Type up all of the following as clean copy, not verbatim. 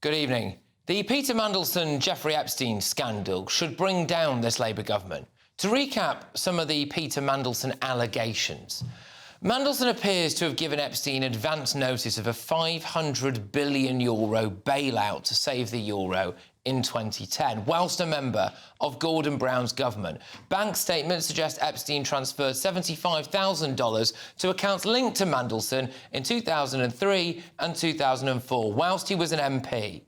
Good evening. The Peter Mandelson Jeffrey Epstein scandal should bring down this Labour government. To recap some of the Peter Mandelson allegations, Mandelson appears to have given Epstein advance notice of a €500 billion bailout to save the euro in 2010, whilst a member of Gordon Brown's government. Bank statements suggest Epstein transferred $75,000 to accounts linked to Mandelson in 2003 and 2004, whilst he was an MP.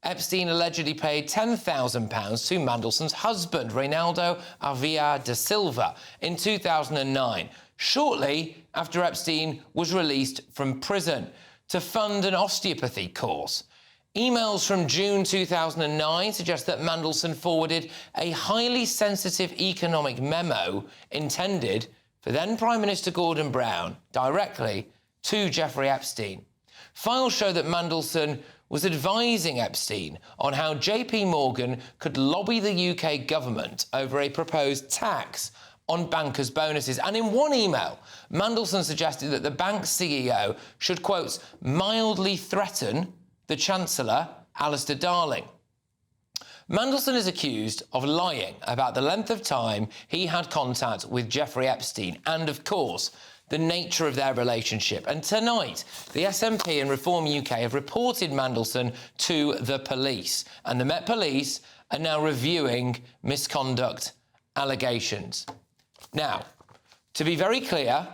Epstein allegedly paid £10,000 to Mandelson's husband, Reinaldo Arvia da Silva, in 2009, shortly after Epstein was released from prison, to fund an osteopathy course. Emails from June 2009 suggest that Mandelson forwarded a highly sensitive economic memo intended for then Prime Minister Gordon Brown directly to Jeffrey Epstein. Files show that Mandelson was advising Epstein on how JP Morgan could lobby the UK government over a proposed tax on bankers' bonuses. And in one email, Mandelson suggested that the bank's CEO should, quote, mildly threaten the Chancellor, Alistair Darling. Mandelson is accused of lying about the length of time he had contact with Jeffrey Epstein and, of course, the nature of their relationship. And tonight, the SNP and Reform UK have reported Mandelson to the police, and the Met Police are now reviewing misconduct allegations. Now, to be very clear,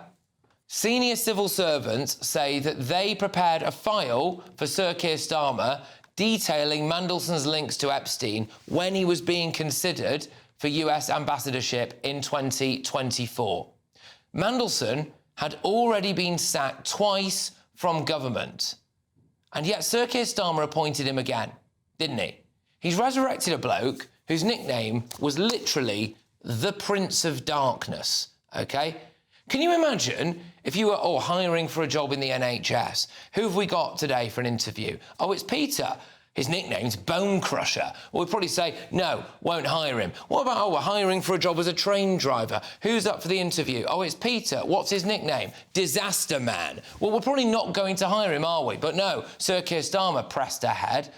senior civil servants say that they prepared a file for Sir Keir Starmer detailing Mandelson's links to Epstein when he was being considered for US ambassadorship in 2024. Mandelson had already been sacked twice from government, and yet Sir Keir Starmer appointed him again, didn't he? He's resurrected a bloke whose nickname was literally the Prince of Darkness, OK? Can you imagine if you were hiring for a job in the NHS? Who have we got today for an interview? Oh, it's Peter. His nickname's Bone Crusher. Well, we'd probably say, no, won't hire him. What about, we're hiring for a job as a train driver. Who's up for the interview? Oh, it's Peter. What's his nickname? Disaster Man. Well, we're probably not going to hire him, are we? But no, Sir Keir Starmer pressed ahead.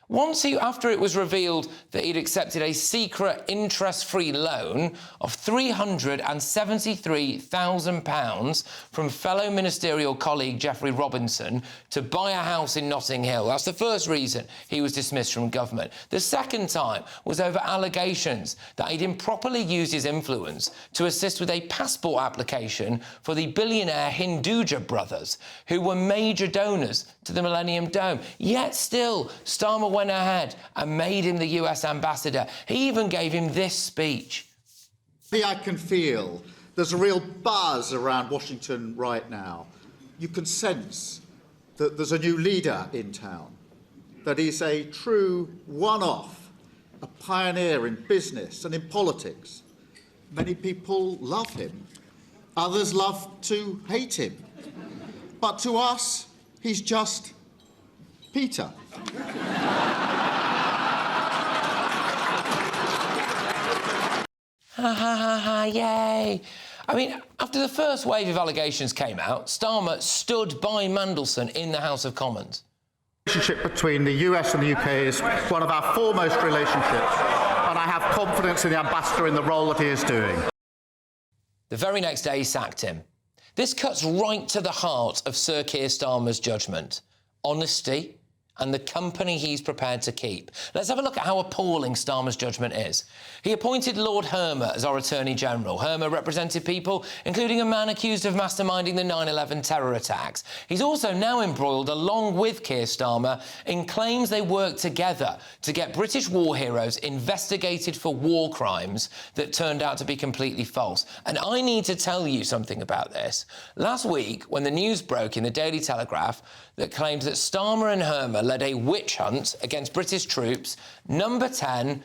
After it was revealed that he'd accepted a secret interest-free loan of £373,000 from fellow ministerial colleague Geoffrey Robinson to buy a house in Notting Hill. That's the first reason he was dismissed from government. The second time was over allegations that he'd improperly used his influence to assist with a passport application for the billionaire Hinduja brothers, who were major donors to the Millennium Dome. Yet still, Starmer went ahead and made him the US ambassador. He even gave him this speech. I can feel there's a real buzz around Washington right now. You can sense that there's a new leader in town, that he's a true one-off, a pioneer in business and in politics. Many people love him. Others love to hate him. But to us, he's just Peter. Ha ha ha ha, yay. I mean, after the first wave of allegations came out, Starmer stood by Mandelson in the House of Commons. The relationship between the US and the UK is one of our foremost relationships, and I have confidence in the ambassador in the role that he is doing. The very next day, he sacked him. This cuts right to the heart of Sir Keir Starmer's judgment. Honesty and the company he's prepared to keep. Let's have a look at how appalling Starmer's judgment is. He appointed Lord Hermer as our Attorney General. Hermer represented people, including a man accused of masterminding the 9/11 terror attacks. He's also now embroiled, along with Keir Starmer, in claims they worked together to get British war heroes investigated for war crimes that turned out to be completely false. And I need to tell you something about this. Last week, when the news broke in the Daily Telegraph that claimed that Starmer and Hermer led a witch hunt against British troops, Number 10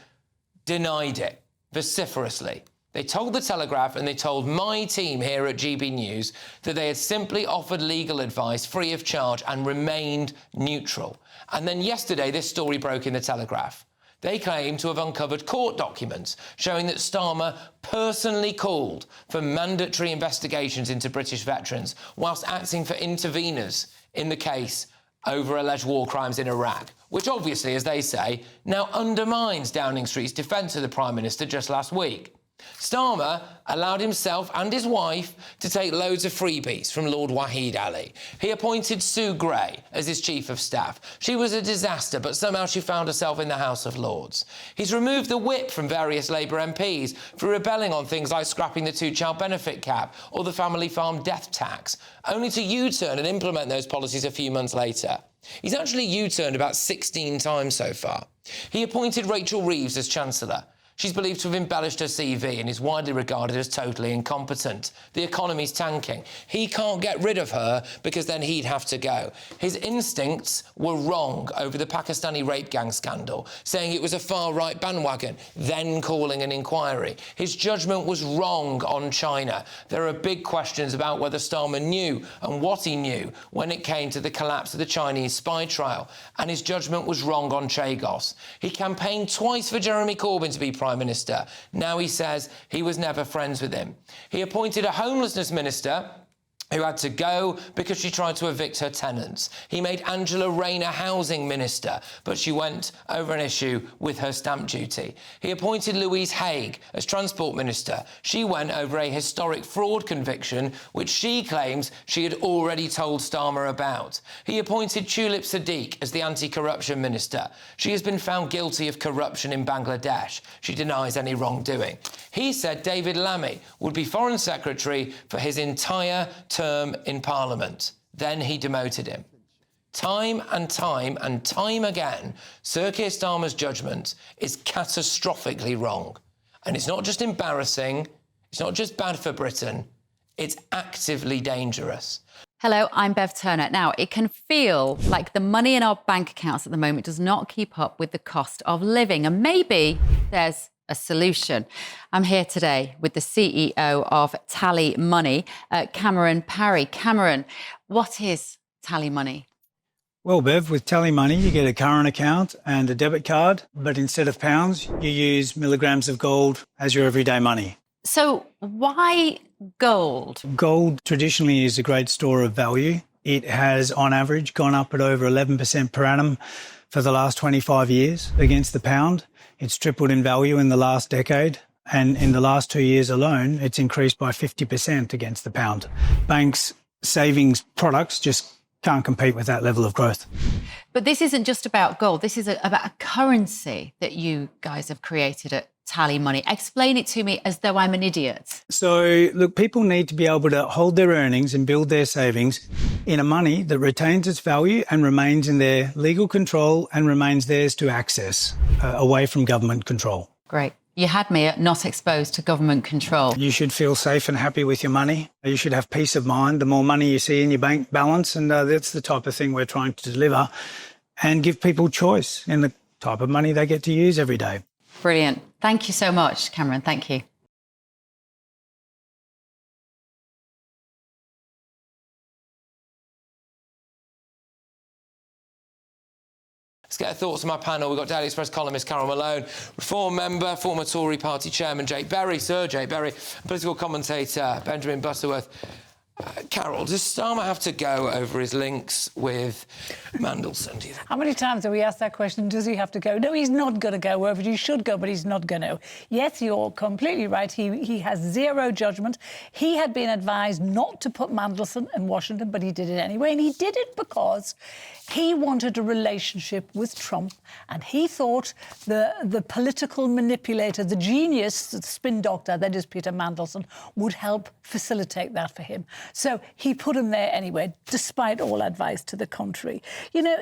denied it vociferously. They told the Telegraph and they told my team here at GB News that they had simply offered legal advice free of charge and remained neutral. And then yesterday, this story broke in the Telegraph. They claim to have uncovered court documents showing that Starmer personally called for mandatory investigations into British veterans whilst acting for interveners in the case over alleged war crimes in Iraq. which obviously, as they say, now undermines Downing Street's defence of the Prime Minister just last week. Starmer allowed himself and his wife to take loads of freebies from Lord Wahid Ali. He appointed Sue Gray as his Chief of Staff. She was a disaster, but somehow she found herself in the House of Lords. He's removed the whip from various Labour MPs for rebelling on things like scrapping the two-child benefit cap or the family farm death tax, only to U-turn and implement those policies a few months later. He's actually U-turned about 16 times so far. He appointed Rachel Reeves as Chancellor. She's believed to have embellished her CV and is widely regarded as totally incompetent. The economy's tanking. He can't get rid of her because then he'd have to go. His instincts were wrong over the Pakistani rape gang scandal, saying it was a far-right bandwagon, then calling an inquiry. His judgment was wrong on China. There are big questions about whether Starmer knew and what he knew when it came to the collapse of the Chinese spy trial. And his judgment was wrong on Chagos. He campaigned twice for Jeremy Corbyn to be Prime Minister. Now he says he was never friends with him. He appointed a homelessness minister who had to go because she tried to evict her tenants. He made Angela Rayner housing minister, but she went over an issue with her stamp duty. He appointed Louise Haigh as transport minister. She went over a historic fraud conviction, which she claims she had already told Starmer about. He appointed Tulip Siddiq as the anti-corruption minister. She has been found guilty of corruption in Bangladesh. She denies any wrongdoing. He said David Lammy would be foreign secretary for his entire term in Parliament. Then he demoted him. Time and time and time again, Sir Keir Starmer's judgment is catastrophically wrong. And it's not just embarrassing, it's not just bad for Britain, it's actively dangerous. Hello, I'm Bev Turner. Now, it can feel like the money in our bank accounts at the moment does not keep up with the cost of living. And maybe there's a solution. I'm here today with the CEO of TallyMoney, Cameron Parry. Cameron, what is TallyMoney? Well, Bev, with TallyMoney, you get a current account and a debit card, but instead of pounds, you use milligrams of gold as your everyday money. So why gold? Gold traditionally is a great store of value. It has, on average, gone up at over 11% per annum for the last 25 years against the pound. It's tripled in value in the last decade, and in the last 2 years alone, it's increased by 50% against the pound. Banks' savings products just can't compete with that level of growth. But this isn't just about gold. This is about a currency that you guys have created at TallyMoney. Explain it to me as though I'm an idiot. So, look, people need to be able to hold their earnings and build their savings in a money that retains its value and remains in their legal control and remains theirs to access, away from government control. Great. You had me at not exposed to government control. You should feel safe and happy with your money. You should have peace of mind the more money you see in your bank balance, and that's the type of thing we're trying to deliver, and give people choice in the type of money they get to use every day. Brilliant. Thank you so much, Cameron. Thank you. Let's get our thoughts on my panel. We've got Daily Express columnist Carol Malone, Reform member, former Tory party chairman Jake Berry, Sir Jake Berry, political commentator Benjamin Butterworth. Carol, does Starmer have to go over his links with Mandelson, do you think? How many times have we asked that question? Does he have to go? No, he's not going to go wherever he should go, but he's not going to. Yes, you're completely right. He has zero judgment. He had been advised not to put Mandelson in Washington, but he did it anyway. And he did it because he wanted a relationship with Trump, and he thought the political manipulator, the genius, the spin doctor, that is Peter Mandelson, would help facilitate that for him. So he put him there anyway, despite all advice to the contrary. You know,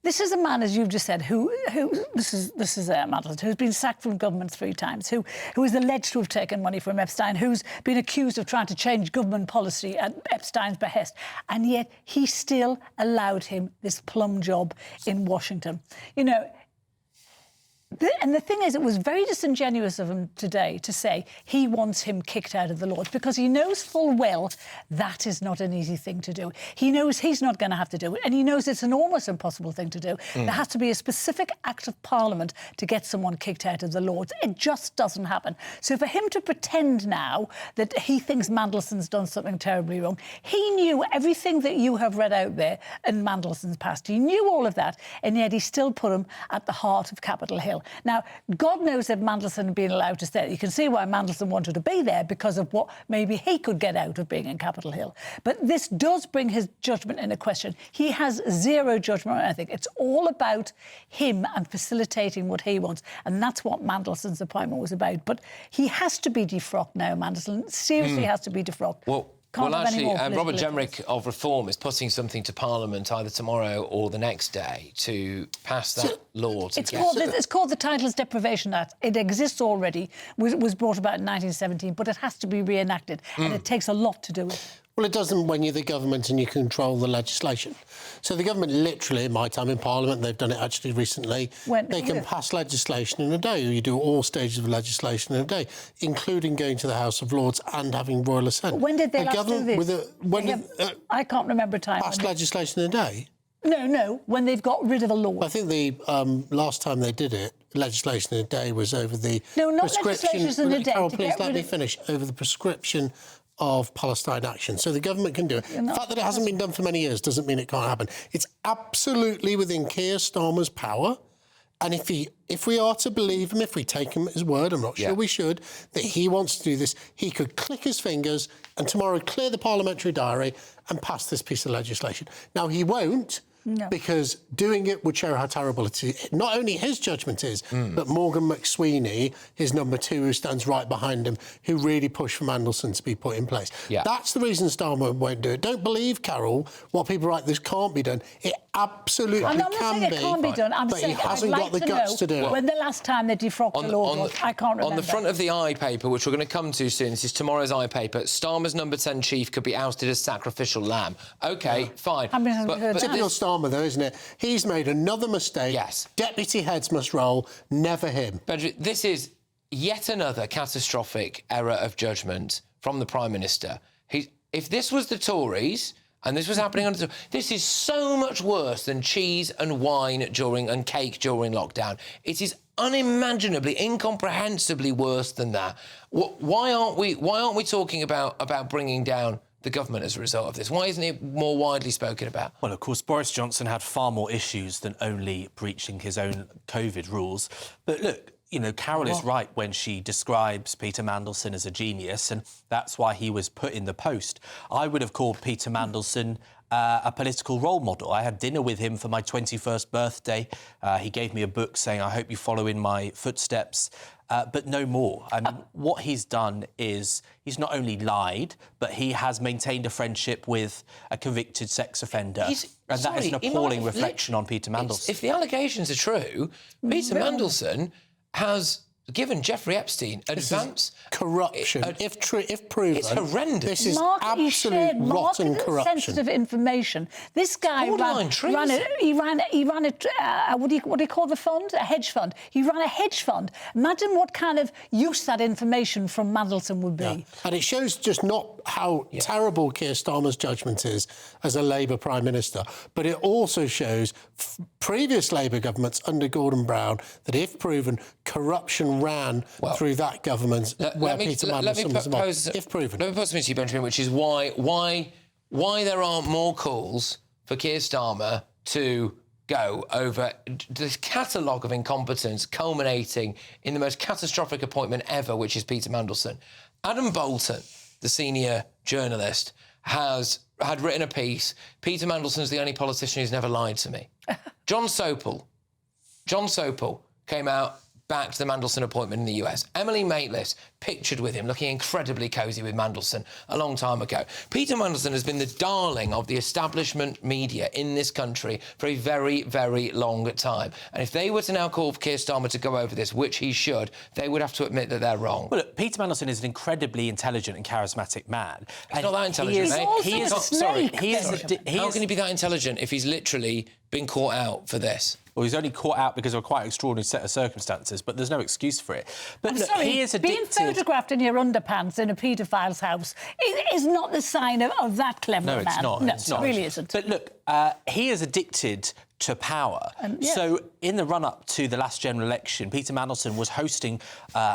this is a man, as you've just said, this is Mandelson, who's been sacked from government 3 times, who is alleged to have taken money from Epstein, who's been accused of trying to change government policy at Epstein's behest, and yet he still allowed him this plum job in Washington. You know, And the thing is, it was very disingenuous of him today to say he wants him kicked out of the Lords, because he knows full well that is not an easy thing to do. He knows he's not going to have to do it, and he knows it's an almost impossible thing to do. There has to be a specific act of Parliament to get someone kicked out of the Lords. It just doesn't happen. So for him to pretend now that he thinks Mandelson's done something terribly wrong, he knew everything that you have read out there in Mandelson's past. He knew all of that, and yet he still put him at the heart of Capitol Hill. Now, God knows that Mandelson had been allowed to stay. You can see why Mandelson wanted to be there, because of what maybe he could get out of being in Capitol Hill. But this does bring his judgment into question. He has zero judgment on anything. It's all about him and facilitating what he wants. And that's what Mandelson's appointment was about. But he has to be defrocked now, Mandelson. Seriously has to be defrocked. Well, actually, Robert Jenrick of Reform is putting something to Parliament either tomorrow or the next day to pass that law. It's called the Titles Deprivation Act. It exists already, was brought about in 1917, but it has to be reenacted, and it takes a lot to do it. Well, it doesn't when you're the government and you control the legislation. So the government literally, in my time in Parliament, they've done it actually recently, they can pass legislation in a day. You do all stages of legislation in a day, including going to the House of Lords and having royal assent. When did they last do this? I can't remember a time. Passed legislation in a day? No, when they've got rid of a law. I think the last time they did it, legislation in a day was over the prescription... legislation in a day. Carol, please let me finish. Over the prescription of Palestine action. So the government can do it. The fact that it hasn't been done for many years doesn't mean it can't happen. It's absolutely within Keir Starmer's power. And if we are to believe him, if we take him at his word, I'm not sure we should, that he wants to do this, he could click his fingers and tomorrow clear the parliamentary diary and pass this piece of legislation. Now, he won't, because doing it would show how terrible it is. Not only his judgment is, but Morgan McSweeney, his number two, who stands right behind him, who really pushed for Mandelson to be put in place. That's the reason Starmer won't do it. Don't believe, Carol, what people write, this can't be done. It absolutely I'm not can saying be. it can't be done. I'm but saying he hasn't got the guts to do it. When the last time they defrocked the Lord was, I can't remember. On the front of the I paper, which we're going to come to soon, this is tomorrow's I paper, Starmer's number 10 chief could be ousted as sacrificial lamb. OK, fine. But typical Starmer, though, isn't it? He's made another mistake. Yes. Deputy heads must roll, never him. Benjamin, this is yet another catastrophic error of judgment from the Prime Minister. If this was the Tories... and this was happening under... This is so much worse than cheese and wine and cake during lockdown. It is unimaginably, incomprehensibly worse than that. Why aren't we talking about bringing down the government as a result of this? Why isn't it more widely spoken about? Well, of course, Boris Johnson had far more issues than only breaching his own COVID rules. But look, you know, Carol is right when she describes Peter Mandelson as a genius, and that's why he was put in the post. I would have called Peter Mandelson a political role model. I had dinner with him for my 21st birthday. He gave me a book saying, I hope you follow in my footsteps. But no more. I mean, what he's done is he's not only lied, but he has maintained a friendship with a convicted sex offender. That is an appalling reflection on Peter Mandelson. If the allegations are true, Peter Mandelson has given Jeffrey Epstein advance corruption. If proven, it's horrendous. This is absolute rotten corruption. Sensitive information. This guy ran what do you call the fund? A hedge fund. He ran a hedge fund. Imagine what kind of use that information from Mandelson would be. And it shows just not how terrible Keir Starmer's judgment is as a Labour Prime Minister, but it also shows previous Labour governments under Gordon Brown that, if proven, corruption ran through that government where Peter Mandelson was involved, if proven. Let me put something to you, Benjamin, which is why there aren't more calls for Keir Starmer to go over this catalogue of incompetence culminating in the most catastrophic appointment ever, which is Peter Mandelson. Adam Bolton, the senior journalist, had written a piece, Peter Mandelson's the only politician who's never lied to me. John Sopel came out, backed the Mandelson appointment in the US. Emily Maitlis pictured with him looking incredibly cosy with Mandelson a long time ago. Peter Mandelson has been the darling of the establishment media in this country for a very, very long time. And if they were to now call for Keir Starmer to go over this, which he should, they would have to admit that they're wrong. Well, look, Peter Mandelson is an incredibly intelligent and charismatic man. He's not that intelligent, mate. He is sorry. How can he be that intelligent if he's literally been caught out for this? Well, he's only caught out because of a quite extraordinary set of circumstances, but there's no excuse for it. But I'm look, sorry, he is addicted... being photographed in your underpants in a paedophile's house is not the sign of that clever man. No, it's not. No, it's not. It really isn't. But look, he is addicted to power. Yes. So in the run-up to the last general election, Peter Mandelson was hosting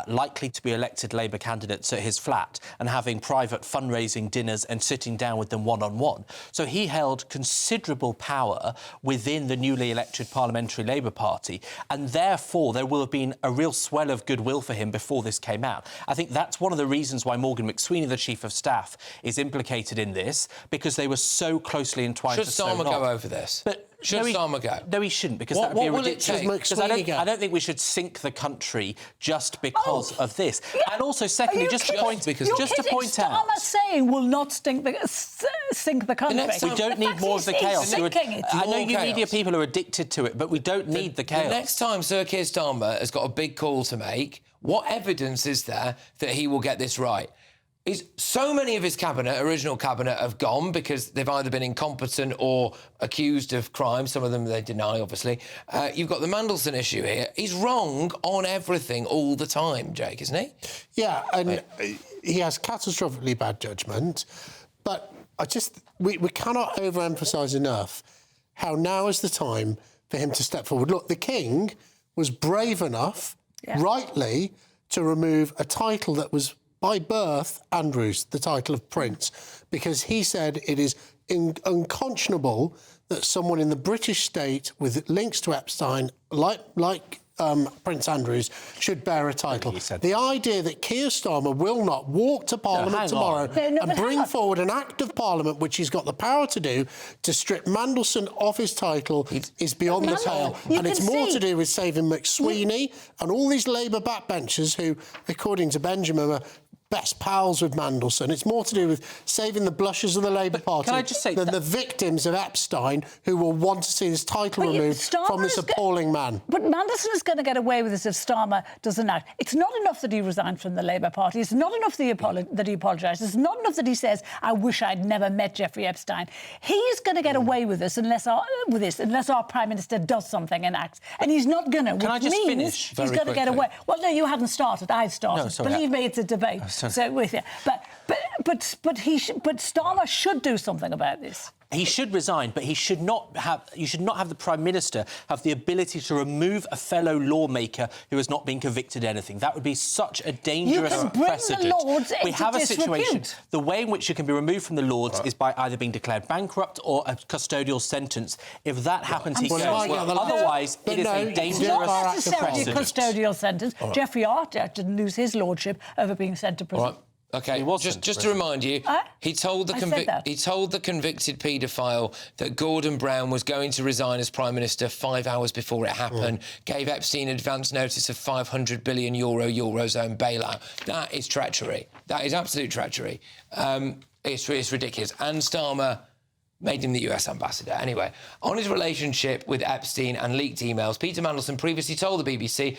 likely to be elected Labour candidates at his flat and having private fundraising dinners and sitting down with them one-on-one. So he held considerable power within the newly elected Parliamentary Labour Party, and therefore there will have been a real swell of goodwill for him before this came out. I think that's one of the reasons why Morgan McSweeney, the Chief of Staff, is implicated in this, because they were so closely entwined for so long. Should Starmer go over this? Should Starmer go? No, he shouldn't, because that would be ridiculous. Because I don't think we should sink the country just because of this. Yeah. And also, secondly, just to point out... Starmer saying will not sink the country. We don't need more of the chaos. I know you media people are addicted to it, but we don't need the chaos. The next time Sir Keir Starmer has got a big call to make, what evidence is there that he will get this right? So many of his cabinet, original cabinet, have gone because they've either been incompetent or accused of crime. Some of them they deny, obviously. You've got the Mandelson issue here. He's wrong on everything all the time, Jake, isn't he? Yeah, and he has catastrophically bad judgment. But we cannot overemphasise enough how now is the time for him to step forward. Look, the King was brave enough, rightly, to remove a title that was by birth Andrews, the title of Prince, because he said it is unconscionable that someone in the British state with links to Epstein, like Prince Andrews, should bear a title. The idea that Keir Starmer will not walk to Parliament tomorrow and bring forward an Act of Parliament, which he's got the power to do, to strip Mandelson off his title is beyond the pale. And it's more to do with saving McSweeney and all these Labour backbenchers who, according to Benjamin, are best pals with Mandelson. It's more to do with saving the blushes of the Labour Party than the victims of Epstein who will want to see this title removed from this appalling man. But Mandelson is going to get away with this if Starmer doesn't act. It's not enough that he resigned from the Labour Party. It's not enough that he apologised. It's not enough that he says, I wish I'd never met Jeffrey Epstein. He's going to get away with this unless our Prime Minister does something and acts. And he's not going to, which means he's going to get away. Well, no, you haven't started. I've started. No, sorry, Believe me, it's a debate. So with you, but Starmer should do something about this. He should resign, but you should not have the Prime Minister have the ability to remove a fellow lawmaker who has not been convicted of anything. That would be such a dangerous precedent. The Lords we have a situation. The way in which you can be removed from the Lords is by either being declared bankrupt or a custodial sentence. If that happens, he goes. Otherwise, it is a dangerous not necessarily precedent. A custodial sentence. Jeffrey Epstein didn't lose his lordship over being sent to prison. OK, just to remind you, he told the convicted paedophile that Gordon Brown was going to resign as Prime Minister 5 hours before it happened, gave Epstein advance notice of €500 billion Eurozone bailout. That is treachery. That is absolute treachery. It's ridiculous. And Starmer made him the US ambassador. Anyway, on his relationship with Epstein and leaked emails, Peter Mandelson previously told the BBC,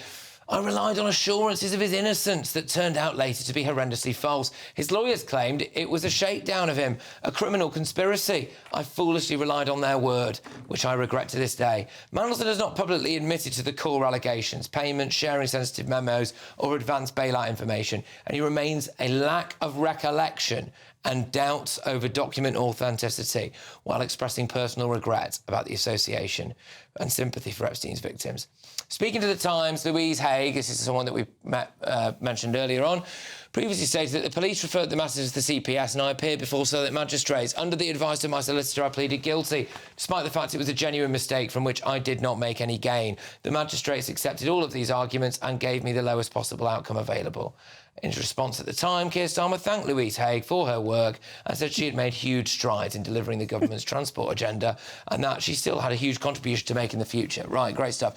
I relied on assurances of his innocence that turned out later to be horrendously false. His lawyers claimed it was a shakedown of him, a criminal conspiracy. I foolishly relied on their word, which I regret to this day. Mandelson has not publicly admitted to the core allegations, payments, sharing sensitive memos or advanced bailout information, and he remains a lack of recollection and doubts over document authenticity while expressing personal regret about the association and sympathy for Epstein's victims. Speaking to The Times, Louise Haigh, this is someone that we mentioned earlier on, previously stated that the police referred the matter to the CPS and I appeared before Select magistrates. Under the advice of my solicitor, I pleaded guilty, despite the fact it was a genuine mistake from which I did not make any gain. The magistrates accepted all of these arguments and gave me the lowest possible outcome available. In response at the time, Keir Starmer thanked Louise Haigh for her work and said she had made huge strides in delivering the government's transport agenda and that she still had a huge contribution to make in the future. Right, great stuff.